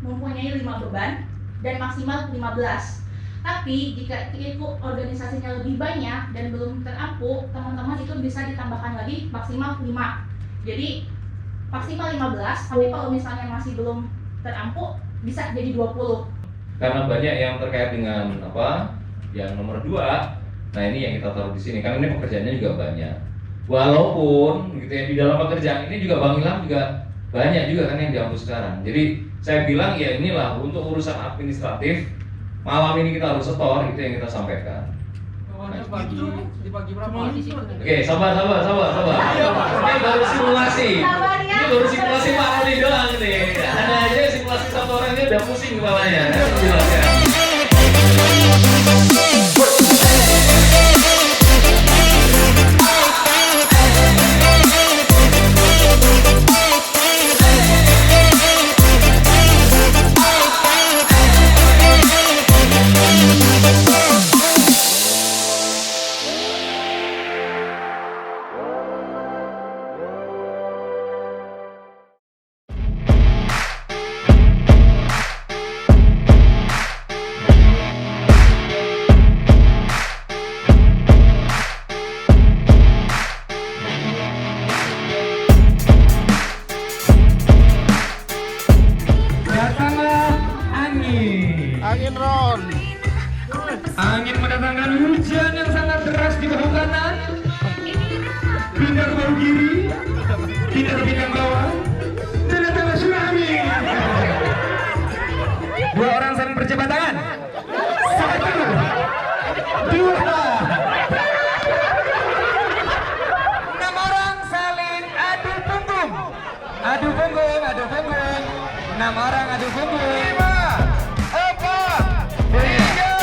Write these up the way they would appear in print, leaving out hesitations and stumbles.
mempunyai 5 beban dan maksimal 15. Tapi jika itu organisasinya lebih banyak dan belum terampu, teman-teman itu bisa ditambahkan lagi maksimal 5. Jadi maksimal 15, tapi kalau misalnya masih belum terampu bisa jadi 20. Karena banyak yang terkait dengan yang nomor 2. Nah, ini yang kita taruh di sini karena ini pekerjaannya juga banyak. Walaupun gitu ya, di dalam pekerjaan ini juga Bang Ilham juga banyak juga kan yang dihapus sekarang. Jadi saya bilang ya inilah untuk urusan administratif malam ini kita harus setor, itu yang kita sampaikan. Di pagi berapa? Oke, sabar. Ini baru simulasi. Ini baru simulasi Pak Ali doang nih. Ada aja simulasi satu orangnya udah pusing kepalanya. Jelaskan. Angin Ron. Angin mendatangkan hujan yang sangat deras di bahu kanan, pindah ke bahu kiri, pindah ke bidang bawah, dan datanglah tsunami. 2 orang saling berjabat tangan. 1, 2. 6 orang saling adu punggung. Adu punggung. 6 orang adu punggung. 5, 4, 3.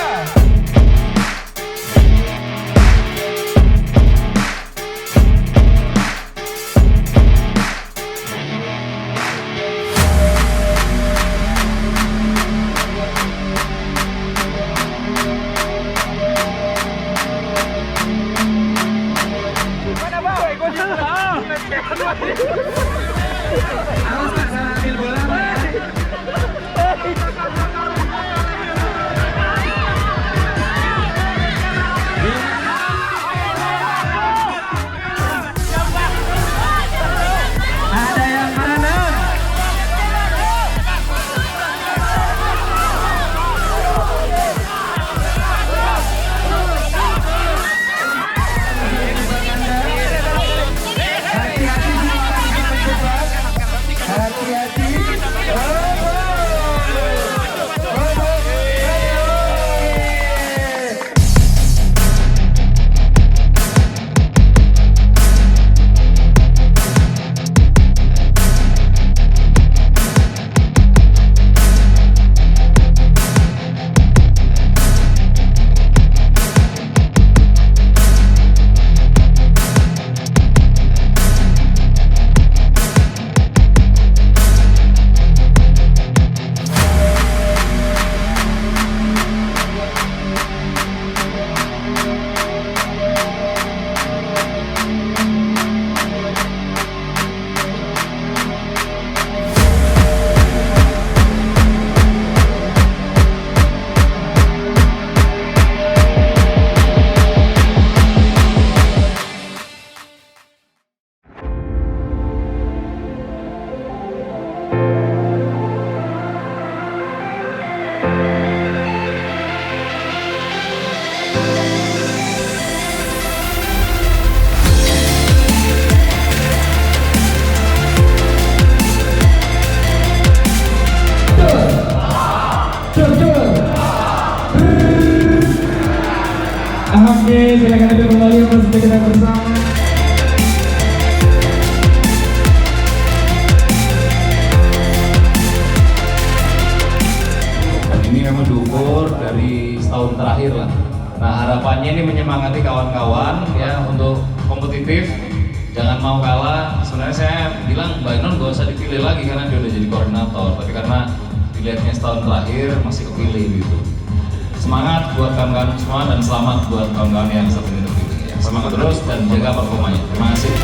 Awas tak salah ambil bola, Pak. Ada yang berenang. Hati-hati. Oke, silakan duduk kembali bersama kita bersama. Ini memang diukur dari setahun terakhir lah. Nah, harapannya ini menyemangati kawan-kawan ya untuk kompetitif, jangan mau kalah. Sebenarnya saya bilang Mbak Inon gak usah dipilih lagi karena dia udah jadi koordinator, tapi karena dilihatnya setahun terakhir masih kepilih gitu. Semangat buat kawan-kawan semua dan selamat buat kawan-kawan yang satu ini terpilih. Semangat terus dan jaga performanya. Terima kasih.